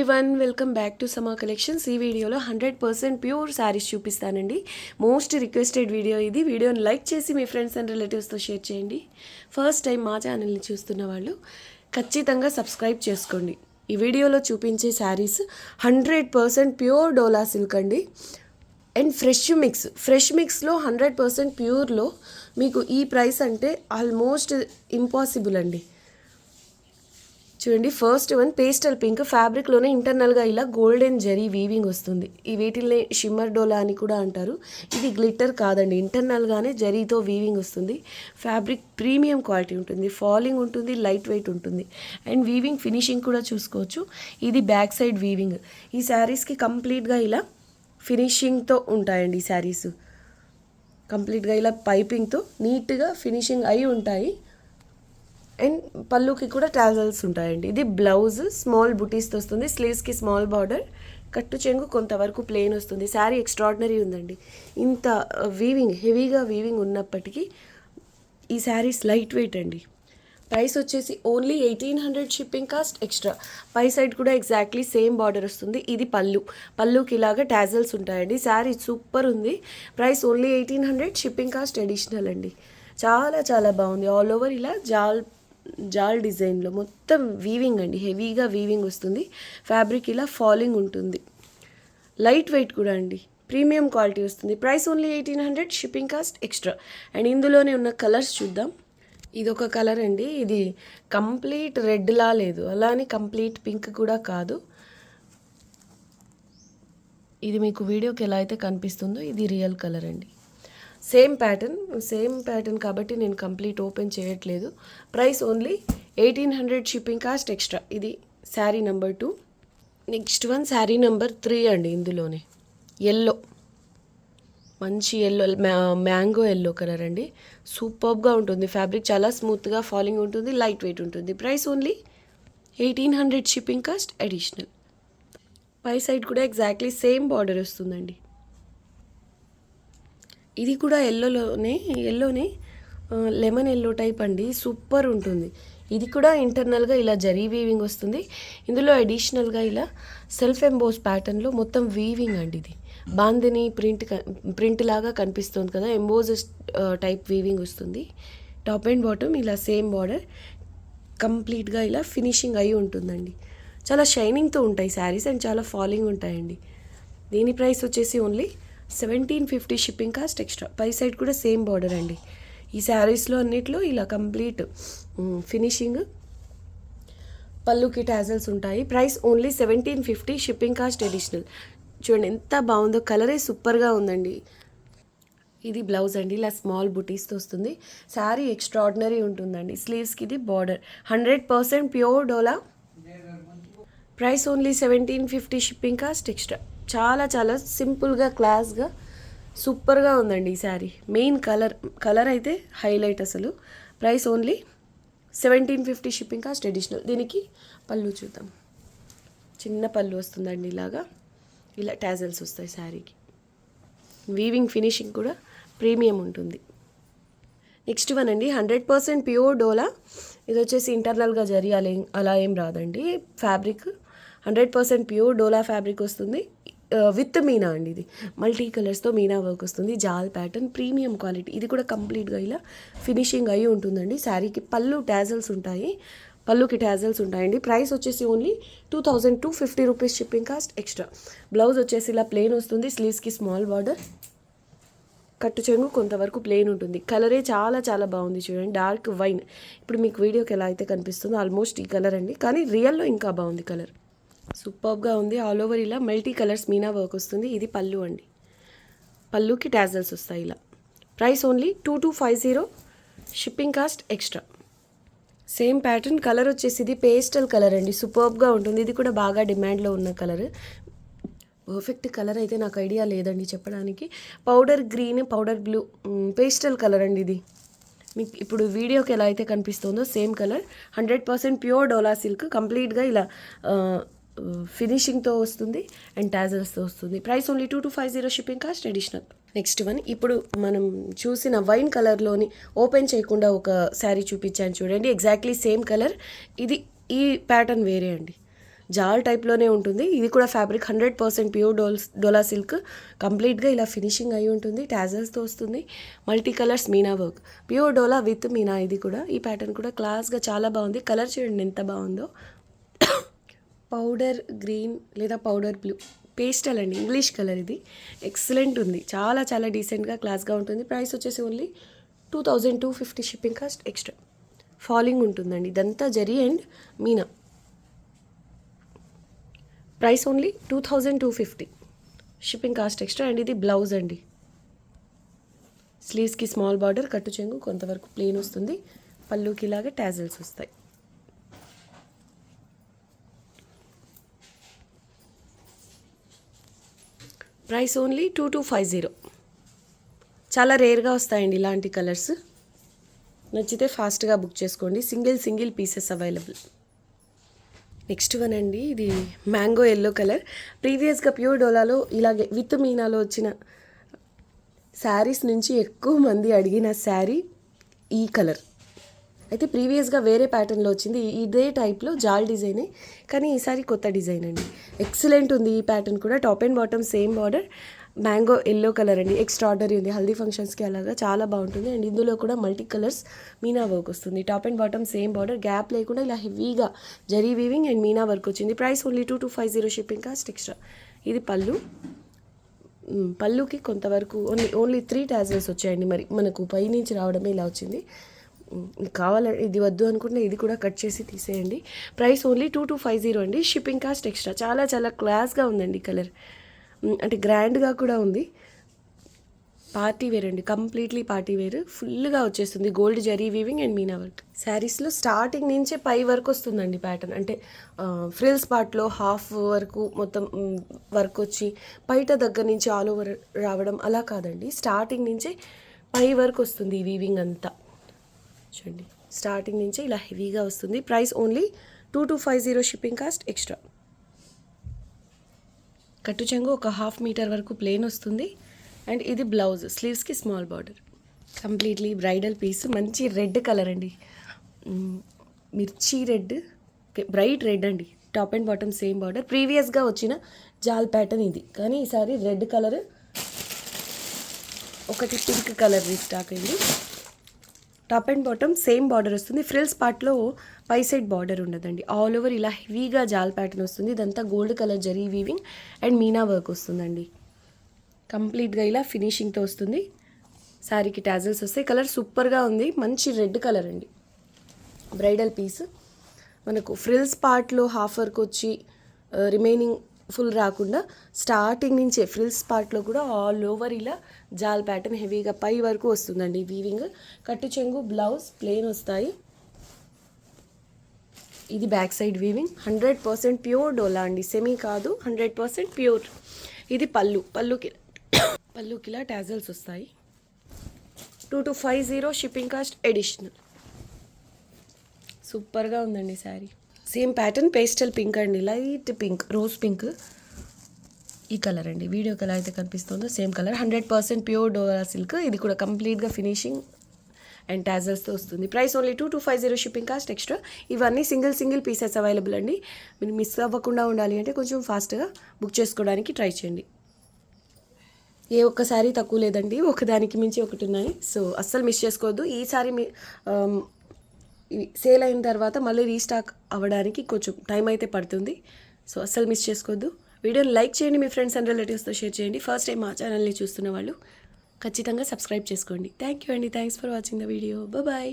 Everyone, welcome back to సమా collections. ఈ వీడియోలో 100% ప్యూర్ శారీస్ చూపిస్తానండి. మోస్ట్ రిక్వెస్టెడ్ వీడియో ఇది. వీడియోని లైక్ చేసి మీ ఫ్రెండ్స్ అండ్ రిలేటివ్స్తో షేర్ చేయండి. ఫస్ట్ టైం మా ఛానల్ని చూస్తున్న వాళ్ళు ఖచ్చితంగా సబ్స్క్రైబ్ చేసుకోండి. ఈ వీడియోలో చూపించే శారీస్ 100% ప్యూర్ డోలా సిల్క్ అండి. అండ్ ఫ్రెష్ మిక్స్లో 100% ప్యూర్లో మీకు ఈ ప్రైస్ అంటే ఆల్మోస్ట్ ఇంపాసిబుల్ అండి. చూడండి, ఫస్ట్ వన్ పేస్టల్ పింక్ ఫ్యాబ్రిక్లోనే ఇంటర్నల్గా ఇలా గోల్డెన్ జరీ వీవింగ్ వస్తుంది. ఈ వీటిల్ని షిమ్మర్ డోలా అని కూడా అంటారు. ఇది గ్లిట్టర్ కాదండి, ఇంటర్నల్గానే జరీతో వీవింగ్ వస్తుంది. ఫ్యాబ్రిక్ ప్రీమియం క్వాలిటీ ఉంటుంది, ఫాలింగ్ ఉంటుంది, లైట్ వెయిట్ ఉంటుంది. అండ్ వీవింగ్ ఫినిషింగ్ కూడా చూసుకోవచ్చు. ఇది బ్యాక్ సైడ్ వీవింగ్. ఈ శారీస్కి కంప్లీట్గా ఇలా ఫినిషింగ్తో ఉంటాయండి. ఈ శారీస్ కంప్లీట్గా ఇలా పైపింగ్తో నీట్గా ఫినిషింగ్ అయి ఉంటాయి. అండ్ పళ్ళుకి కూడా టాజల్స్ ఉంటాయండి. ఇది బ్లౌజ్ స్మాల్ బుటీస్తో వస్తుంది. స్లీవ్స్కి స్మాల్ బార్డర్, కట్టు చెంగు కొంతవరకు ప్లెయిన్ వస్తుంది. శారీ ఎక్స్ట్రాడినరీ ఉందండి. ఇంత వీవింగ్, హెవీగా వీవింగ్ ఉన్నప్పటికీ ఈ శారీస్ లైట్ వెయిట్ అండి. ప్రైస్ వచ్చేసి ఓన్లీ 1800 షిప్పింగ్ కాస్ట్ ఎక్స్ట్రా. పై సైడ్ కూడా ఎగ్జాక్ట్లీ సేమ్ బార్డర్ వస్తుంది. ఇది పళ్ళుకి ఇలాగా టాజల్స్ ఉంటాయండి. శారీ సూపర్ ఉంది. Price only 1800, shipping cost additional అండి. చాలా చాలా బాగుంది. ఆల్ ఓవర్ ఇలా జాల్ డిజైన్లో మొత్తం వీవింగ్ అండి. హెవీగా వీవింగ్ వస్తుంది. ఫ్యాబ్రిక్ ఇలా ఫాలింగ్ ఉంటుంది. లైట్ వెయిట్ కూడా అండి. ప్రీమియం క్వాలిటీ వస్తుంది. Price only 1800, shipping cost extra. And ఇందులోనే ఉన్న కలర్స్ చూద్దాం. ఇది ఒక కలర్ అండి. ఇది కంప్లీట్ రెడ్లా లేదు, అలానే కంప్లీట్ పింక్ కూడా కాదు. ఇది మీకు వీడియోకి ఎలా అయితే కనిపిస్తుందో ఇది రియల్ కలర్ అండి. సేమ్ ప్యాటర్న్ కాబట్టి నేను కంప్లీట్ ఓపెన్ చేయట్లేదు. Price only 1800, shipping cost extra. ఇది sari number 2. Next one sari number 3 అండి. ఇందులోనే ఎల్లో, మంచి ఎల్లో, మ్యాంగో ఎల్లో కలర్ అండి. సూపర్గా ఉంటుంది. ఫ్యాబ్రిక్ చాలా స్మూత్గా ఫాలింగ్ ఉంటుంది, లైట్ వెయిట్ ఉంటుంది. Price only 1800, shipping cost additional. పై సైడ్ కూడా ఎగ్జాక్ట్లీ సేమ్ బార్డర్ వస్తుందండి. ఇది కూడా ఎల్లోనే లెమన్ ఎల్లో టైప్ అండి. సూపర్ ఉంటుంది. ఇది కూడా ఇంటర్నల్గా ఇలా జరీ వీవింగ్ వస్తుంది. ఇందులో అడిషనల్గా ఇలా సెల్ఫ్ ఎంబోస్ ప్యాటర్న్లో మొత్తం వీవింగ్ అండి. ఇది బాందిని ప్రింట్ లాగా కనిపిస్తుంది కదా, ఎంబోజ్ టైప్ వీవింగ్ వస్తుంది. టాప్ అండ్ బాటమ్ ఇలా సేమ్ బార్డర్, కంప్లీట్గా ఇలా ఫినిషింగ్ అయి ఉంటుందండి. చాలా షైనింగ్తో ఉంటాయి శారీస్ అండ్ చాలా ఫాలింగ్ ఉంటాయండి. దీని ప్రైస్ వచ్చేసి ఓన్లీ 1750, షిప్పింగ్ కాస్ట్ ఎక్స్ట్రా. పై సైడ్ కూడా సేమ్ బార్డర్ అండి. ఈ శారీస్లో అన్నిట్లో ఇలా కంప్లీట్ ఫినిషింగ్, పళ్ళుకి టాజల్స్ ఉంటాయి. Price only 1750, shipping cost additional. చూడండి ఎంత బాగుందో, కలరే సూపర్గా ఉందండి. ఇది బ్లౌజ్ అండి. ఇలా స్మాల్ బుటీస్తో వస్తుంది. శారీ ఎక్స్ట్రాడినరీ ఉంటుందండి. స్లీవ్స్కి ఇది border. 100% pure Dola. Price only 1750, shipping cost extra. చాలా చాలా సింపుల్గా, క్లాస్గా, సూపర్గా ఉందండి ఈ శారీ. మెయిన్ కలర్ అయితే హైలైట్ అసలు. Price only 1750, shipping cost additional. దీనికి పళ్ళు చూద్దాం. చిన్న పళ్ళు వస్తుందండి. ఇలా టాజల్స్ వస్తాయి శారీకి. వీవింగ్ ఫినిషింగ్ కూడా ప్రీమియం ఉంటుంది. నెక్స్ట్ వన్ అండి, 100% ప్యూర్ డోలా. ఇది వచ్చేసి ఇంటర్నల్గా జరీ అలా ఏం రాదండి. ఫ్యాబ్రిక్ 100% ప్యూర్ డోలా ఫ్యాబ్రిక్ వస్తుంది. విత్ మీనా అండి. ఇది మల్టీ కలర్స్తో మీనా వర్క్ వస్తుంది. జాల్ ప్యాటర్న్, ప్రీమియం క్వాలిటీ. ఇది కూడా కంప్లీట్గా ఇలా ఫినిషింగ్ అయి ఉంటుందండి. శారీకి పళ్ళుకి టాజల్స్ ఉంటాయండి. ప్రైస్ వచ్చేసి only 2250 rupees, shipping cost extra. Blouse వచ్చేసి ఇలా ప్లెయిన్ వస్తుంది. స్లీవ్స్కి స్మాల్ బార్డర్, కట్టు చెంగు కొంతవరకు ప్లెయిన్ ఉంటుంది. కలరే చాలా చాలా బాగుంది. చూడండి, డార్క్ వైన్. ఇప్పుడు మీకు వీడియోకి ఎలా అయితే కనిపిస్తుందో ఆల్మోస్ట్ ఈ కలర్ అండి, కానీ రియల్లో ఇంకా బాగుంది కలర్. సూపర్గా ఉంది. ఆల్ ఓవర్ ఇలా మల్టీ కలర్స్ మీనా వర్క్ వస్తుంది. ఇది పళ్ళు అండి. పళ్ళుకి టాజల్స్ వస్తాయి ఇలా. Price only 2250, shipping cost extra. Same pattern. Colour వచ్చేసి ఇది పేస్టల్ కలర్ అండి. సూపర్గా ఉంటుంది. ఇది కూడా బాగా డిమాండ్లో ఉన్న కలర్. పర్ఫెక్ట్ కలర్ అయితే నాకు ఐడియా లేదండి చెప్పడానికి. Powder green, powder blue, pastel colour అండి ఇది. మీకు ఇప్పుడు వీడియోకి ఎలా అయితే కనిపిస్తుందో సేమ్ కలర్. 100% ప్యూర్ డోలా సిల్క్. కంప్లీట్గా ఇలా ఫినిషింగ్తో వస్తుంది అండ్ టాజల్స్తో వస్తుంది. Price only 2250, shipping cost additional. Next one, ఇప్పుడు మనం చూసిన వైన్ కలర్లోని ఓపెన్ చేయకుండా ఒక శారీ చూపించాను చూడండి. Exactly same colour. ఈ ప్యాటర్న్ వేరే అండి. జాల్ టైప్లోనే ఉంటుంది. ఇది కూడా ఫ్యాబ్రిక్ 100% ప్యూర్ డోలా సిల్క్. కంప్లీట్గా ఇలా ఫినిషింగ్ అయి ఉంటుంది. టాజల్స్తో వస్తుంది. Multi colours meena work, pure dola with Meena. ఇది కూడా ఈ ప్యాటర్న్ కూడా క్లాస్గా చాలా బాగుంది. కలర్ చూడండి ఎంత బాగుందో. పౌడర్ గ్రీన్ లేదా పౌడర్ బ్లూ, పేస్టల్ అండి, ఇంగ్లీష్ కలర్. ఇది ఎక్సలెంట్ ఉంది. చాలా చాలా డీసెంట్గా క్లాస్గా ఉంటుంది. ప్రైస్ వచ్చేసి only 2250 shipping cost extra. Falling ఉంటుందండి. ఇదంతా zari and Meena. Price only 2250 shipping cost extra. And ఇది బ్లౌజ్ అండి. స్లీవ్స్కి స్మాల్ బార్డర్, కట్టు చెంగు, కొంతవరకు ప్లెయిన్ వస్తుంది. పళ్ళుకి ఇలాగే టాజల్స్ వస్తాయి. Price only 2250. చాలా రేర్గా వస్తాయండి ఇలాంటి కలర్స్. నచ్చితే ఫాస్ట్గా బుక్ చేసుకోండి. Single pieces available. Next one అండి, ఇది మ్యాంగో ఎల్లో కలర్. ప్రీవియస్గా ప్యూర్ డోలాలో ఇలాగే విత్ మీనాలో వచ్చిన శారీస్ నుంచి ఎక్కువ మంది అడిగిన శారీ ఈ కలర్. అయితే ప్రీవియస్గా వేరే ప్యాటర్న్లో వచ్చింది. ఇదే టైప్లో జాల్ డిజైనే, కానీ ఈసారి కొత్త డిజైన్ అండి. ఎక్సలెంట్ ఉంది ఈ ప్యాటర్న్ కూడా. Top and bottom same border. Mango yellow colour అండి. ఎక్స్ట్రాడనరీ ఉంది. హల్దీ ఫంక్షన్స్కి అలాగా చాలా బాగుంటుంది. అండ్ ఇందులో కూడా మల్టీ కలర్స్ మీనా వర్క్ వస్తుంది. Top and bottom same border, gap లేకుండా ఇలా హెవీగా zari weaving and meena work వచ్చింది. Price only 2250 shipping cost extra. ఇది పళ్ళుకి కొంతవరకు ఓన్లీ 3 టాజల్స్ వచ్చాయండి. మరి మనకు పైనుంచి రావడమే ఇలా వచ్చింది. కావాలంటే ఇది వద్దు అనుకుంటే ఇది కూడా కట్ చేసి తీసేయండి. ప్రైస్ ఓన్లీ 2250 అండి. Shipping cost extra. చాలా చాలా క్లాస్గా ఉందండి కలర్. అంటే గ్రాండ్గా కూడా ఉంది. పార్టీ వేర్ అండి, కంప్లీట్లీ పార్టీ వేర్. ఫుల్గా వచ్చేస్తుంది gold zari weaving and meena work. శారీస్లో స్టార్టింగ్ నుంచే పై వరకు వస్తుందండి ప్యాటర్న్. అంటే ఫ్రిల్స్ పార్ట్లో హాఫ్ వరకు మొత్తం వర్క్ వచ్చి బయట దగ్గర నుంచి ఆల్ ఓవర్ రావడం అలా కాదండి. స్టార్టింగ్ నుంచే పై వరకు వస్తుంది ఈ వీవింగ్ అంతా. చూడండి, స్టార్టింగ్ నుంచే ఇలా హెవీగా వస్తుంది. Price only 2250 shipping cost extra. కట్టు చెంగు ఒక 1/2 మీటర్ వరకు ప్లెయిన్ వస్తుంది. అండ్ ఇది బ్లౌజ్, స్లీవ్స్కి small border. Completely bridal piece. మంచి రెడ్ కలర్ అండి, మిర్చి రెడ్, బ్రైట్ రెడ్ అండి. Top and bottom same border. ప్రీవియస్గా వచ్చిన జాల్ ప్యాటర్న్ ఇది, కానీ ఈసారి రెడ్ కలర్, ఒకటి పింక్ కలర్ రీస్టాక్ అయింది. Top and bottom same border వస్తుంది. ఫ్రిల్స్ పార్ట్లో పై సైడ్ బార్డర్ ఉండదండి. ఆల్ ఓవర్ ఇలా హెవీగా జాల్ ప్యాటర్న్ వస్తుంది. ఇదంతా gold colour zari weaving and meena work వస్తుందండి. కంప్లీట్గా ఇలా ఫినిషింగ్తో వస్తుంది. శారీకి టాజల్స్ వస్తాయి. కలర్ సూపర్గా ఉంది. మంచి రెడ్ కలర్ అండి. Bridal piece. మనకు ఫ్రిల్స్ పార్ట్లో హాఫ్ వర్క్ వచ్చి రిమైనింగ్ ఫుల్ రాకుండా స్టార్టింగ్ నుంచే ఫ్రిల్స్ పార్ట్లో కూడా ఆల్ ఓవర్ ఇలా జాల్ ప్యాటర్న్ హెవీగా పై వరకు వస్తుందండి వీవింగ్. కట్టు చెంగు, బ్లౌజ్ ప్లెయిన్ వస్తాయి. ఇది బ్యాక్ సైడ్ వీవింగ్. 100% ప్యూర్ డోలా అండి, సెమీ కాదు, 100% ప్యూర్. ఇది పళ్ళుకి ఇలా టాజల్స్ వస్తాయి. 2250 షిప్పింగ్ కాస్ట్ ఎడిషనల్. సూపర్గా ఉందండి sari. Same pattern pastel pink అండి, లైట్ పింక్, రోజ్ పింక్. ఈ కలర్ అండి, వీడియో కలర్ అయితే కనిపిస్తుందో సేమ్ కలర్. 100% ప్యూర్ డోలా సిల్క్. ఇది కూడా కంప్లీట్గా ఫినిషింగ్ అండ్ టాజల్స్తో వస్తుంది. Price only 2250 shipping cost extra. ఇవన్నీ సింగిల్ పీసెస్ అవైలబుల్ అండి. మీరు మిస్ అవ్వకుండా ఉండాలి అంటే కొంచెం ఫాస్ట్గా బుక్ చేసుకోవడానికి ట్రై చేయండి. ఏ ఒక్క శారీ తక్కువ లేదండి, ఒకదానికి మించి ఒకటి ఉన్నాయి. సో అస్సలు మిస్ చేసుకోవద్దు. ఈ శారీ సేల్ అయిన తర్వాత మళ్ళీ రీస్టాక్ అవ్వడానికి కొంచెం టైం అయితే పడుతుంది. సో అస్సలు మిస్ చేసుకోవద్దు. వీడియోని లైక్ చేయండి, మీ ఫ్రెండ్స్ అండ్ రిలేటివ్స్తో షేర్ చేయండి. ఫస్ట్ టైం మా ఛానల్ని చూస్తున్న వాళ్ళు ఖచ్చితంగా సబ్స్క్రైబ్ చేసుకోండి. థ్యాంక్ యూ అండి. Thanks for watching the video. Bye.